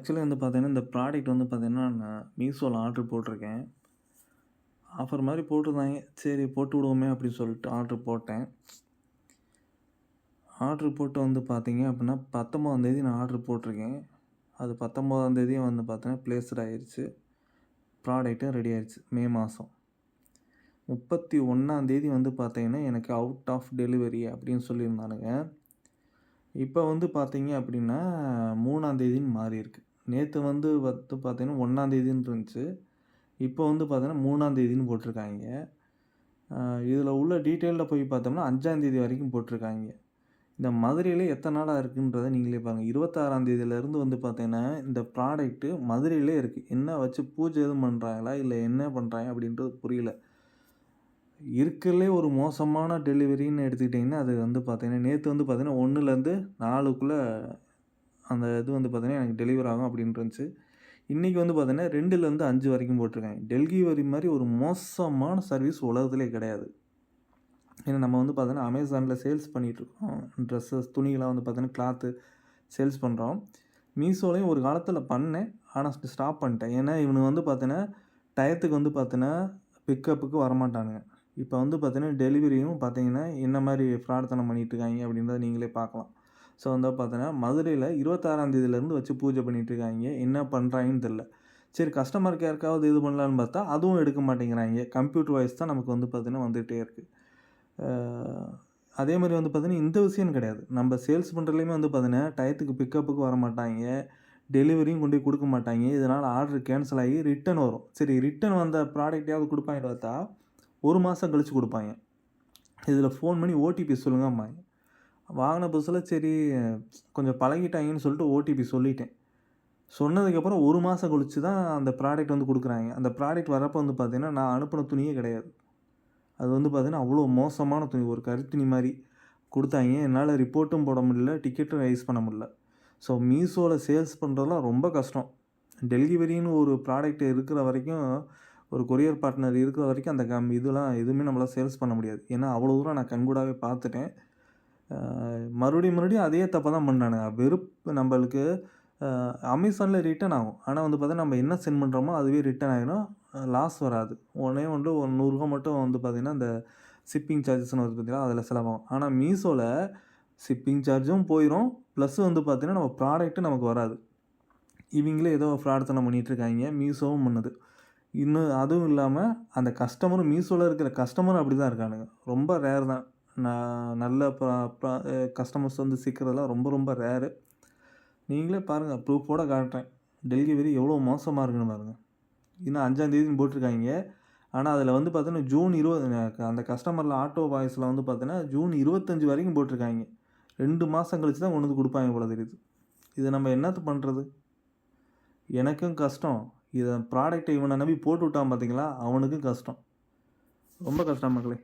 Actually வந்து பார்த்தீங்கன்னா, இந்த ப்ராடக்ட் வந்து பார்த்தீங்கன்னா, நான் மீஷோல ஆர்டர் போட்டிருக்கேன். ஆஃபர் மாரி போட்டிருந்தாங்க. சரி போட்டு விடுவோமே அப்படின்னு சொல்லிட்டு ஆர்டர் போட்டேன். ஆர்டர் போட்டு வந்து பார்த்தீங்க அப்படின்னா, 19ஆந்தேதி நான் ஆர்டர் போட்டிருக்கேன். அது 19ஆந்தேதியே வந்து பார்த்தீங்கன்னா, பிளேஸ்டு ஆயிருச்சு. ப்ராடக்ட்டும் ரெடி ஆயிருச்சு. மே மாதம். 31ஆந்தேதி வந்து பார்த்தீங்கன்னா, எனக்கு அவுட் ஆஃப் டெலிவரி அப்படின்னு சொல்லியிருந்தானுங்க. இப்போ வந்து பார்த்தீங்க அப்படின்னா, 3ஆந்தேதின்னு மாறியிருக்கு. நேத்து வந்து பார்த்தீங்கன்னா, 1ஆந்தேதின்னு இருந்துச்சு. இப்போ வந்து பார்த்தீங்கன்னா, 3ஆந்தேதின்னு போட்டிருக்காய்ங்க. இதில உள்ள டீட்டெயில்ல போய் பார்த்தோம்னா, 5ஆந்தேதி வரைக்கும் போட்டிருக்காய்ங்க. இந்த மதுரையில எத்தன நாளா இருக்குன்றத நீங்களே பாருங்க. 26ஆந்தேதியிலேருந்து வந்து பார்த்தீங்கன்னா, இந்த ப்ராடக்ட்டு மதுரையிலே இருக்கு. என்ன வச்சு பூஜை எதுவும் பண்றாங்களா? இல்ல என்ன பண்றாங்க அப்படின்றது புரியல. இருக்கறதுலே ஒரு மோசமான டெலிவரின்னு எடுத்துக்கிட்டிங்கன்னா, அது வந்து பார்த்தீங்கன்னா, நேத்து வந்து பார்த்தீங்கன்னா, 1லேருந்து 4க்குள்ள அந்த இது வந்து பார்த்தீங்கன்னா, எனக்கு டெலிவர் ஆகும் அப்படின்னு இருந்துச்சு. இன்னைக்கு வந்து பார்த்தீங்கன்னா, 2லேருந்து 5 வரைக்கும் போட்டிருக்காங்க. டெலிவரி மாரி ஒரு மோசமான சர்வீஸ் உலகத்திலே கிடையாது. ஏன்னா நம்ம வந்து பார்த்தீங்கன்னா, Amazonல சேல்ஸ் பண்ணிட்டுருக்கோம். ட்ரெஸ்ஸஸ் துணிகள்லாம் வந்து பார்த்தீங்கன்னா, கிளாத்து சேல்ஸ் பண்ணுறோம். மீஷோலயும் ஒரு காலத்தில பண்ணேன். ஆனா ஸ்டாப் பண்ணிட்டேன். ஏன்னா இவனுங்க வந்து பார்த்தீங்கன்னா, டயத்துக்கு வந்து பார்த்தீங்கன்னா, பிக்கப்புக்கு வரமாட்டானுங்க. இப்போ வந்து பார்த்தீங்கன்னா, டெலிவரியும் பார்த்தீங்கன்னா, என்ன மாரி ஃப்ராட்தனம் பண்ணிட்டுருக்காய்ங்க அப்படின்றத நீங்களே பார்க்கலாம். ஸோ வந்து பார்த்தீங்கன்னா, மதுரையில 26ஆந்தேதியிலேருந்து வச்சு பூஜை பண்ணிட்டுருக்காய்ங்க. என்ன பண்ணுறாங்கன்னு தெரியல. சரி கஸ்டமருக்கு யாருக்காவது இது பண்ணலான்னு பார்த்தா, அதுவும் எடுக்க மாட்டேங்கிறாய்ங்க. கம்ப்யூட்டர் வாய்ஸ் தான் நமக்கு வந்து பார்த்தீங்கன்னா, வந்துட்டே இருக்கு. அதே மாரி வந்து பார்த்தீங்கன்னா, இந்த விஷயம்னு கிடையாது. நம்ம சேல்ஸ் பண்ணுறதுலயுமே வந்து பார்த்தீங்கன்னா, டயத்துக்கு பிக்கப்புக்கு வரமாட்டாய்ங்க. டெலிவரியும் கொண்டு போய் குடுக்க மாட்டாய்ங்க. இதனால ஆர்டர் கேன்சல் ஆகி ரிட்டர்ன் வரும். சரி ரிட்டர்ன் வந்த ப்ராடக்ட்டையாவது குடுப்பாய்ங்கன்னு பார்த்தா, 1 மாசம் கழிச்சு குடுப்பாய்ங்க. இதில ஃபோன் பண்ணி ஓடிபி சொல்லுங்கம்பாய்ங்க. வாங்குன புதுசுல சரி கொஞ்சம் பழகிட்டாய்ங்கன்னு சொல்லிட்டு ஓடிபி சொல்லிட்டேன். சொன்னதுக்கப்புறம் 1 மாசம் கழிச்சு தான் அந்த ப்ராடக்ட் வந்து குடுக்குறாய்ங்க. அந்த ப்ராடக்ட் வரப்போ வந்து பார்த்தீங்கன்னா, நான் அனுப்புன துணியே கிடையாது. அது வந்து பார்த்தீங்கன்னா, அவ்வளோ மோசமான துணி. ஒரு கருத்துணி மாரி குடுத்தாய்ங்க. என்னால ரிப்போர்ட்டும் போட முடியல. டிக்கெட்டும் ரைஸ் பண்ண முடியல. ஸோ மீஷோல சேல்ஸ் பண்ணுறதுலாம் ரொம்ப கஷ்டம். டெலிவரின்னு ஒரு ப்ராடக்ட் இருக்கிற வரைக்கும், ஒரு கொரியர் பார்ட்னர் இருக்கிற வரைக்கும் அந்த இதெல்லாம் எதுவுமே நம்மளால சேல்ஸ் பண்ண முடியாது. ஏன்னா, அவ்வளோ தூரம் நான் கண்கூடாவே பார்த்துட்டேன். மறுபடியும் அதே தப்ப தான் பண்றானுங்க. வெறுப்பு நம்பளுக்கு Amazonல ரிட்டர்ன் ஆகும். ஆனா வந்து பார்த்தீங்கன்னா, நம்ம என்ன சென்ட் பண்ணுறோமோ அதுவே ரிட்டர்ன் ஆயிரும். லாஸ் வராது. ஒண்ணே ஒண்ணு ஒரு ரூ. 100 மட்டும் வந்து பார்த்தீங்கன்னா, இந்த ஷிப்பிங் சார்ஜஸ்ன்னு வருது பார்த்தீங்களா, அதில செலவாகும். ஆனா மீஷோல ஷிப்பிங் சார்ஜும் போயிரும். ப்ளஸ் வந்து பார்த்தீங்கன்னா, நம்ம ப்ராடக்ட்டும் நமக்கு வராது. இவிங்களே ஏதோ ஃப்ராட்தனம் பண்ணிட்டுருக்காய்ங்க. மீஷோவும் பண்ணுது. இன்னும் அதுவும் இல்லாம அந்த கஸ்டமரும் மீஷோல இருக்கிற கஸ்டமரும் அப்படி தான் இருக்கானுங்க. ரொம்ப ரேர் தான். நல்ல கஸ்டமர்ஸ் வந்து சிக்கிறதெல்லாம் ரொம்ப ரொம்ப ரேரு. நீங்களே பாருங்க ப்ரூஃபோட காட்டுறேன். டெலிவரி எவ்வளோ மோசமா இருக்குன்னு பாருங்க. இன்னும் 5ஆந்தேதின்னு போட்டிருக்காய்ங்க. ஆனா அதில வந்து பார்த்தீங்கன்னா, ஜூன் 20 அந்த கஸ்டமர்ல ஆட்டோ வாய்ஸ்ல வந்து பார்த்தீங்கன்னா, ஜூன் 25 வரைக்கும் போட்டிருக்காய்ங்க. 2 மாசம் கழிச்சு தான் கொண்டு வந்து குடுப்பாய்ங்க போல தெரியுது. இத நம்ம என்னத்த பண்றது? எனக்கும் கஷ்டம். இத ப்ராடக்ட்ட இவன நம்பி போட்டு விட்டான் பார்த்தீங்களா, அவனுக்கும் கஷ்டம். ரொம்ப கஷ்டம் மக்களே.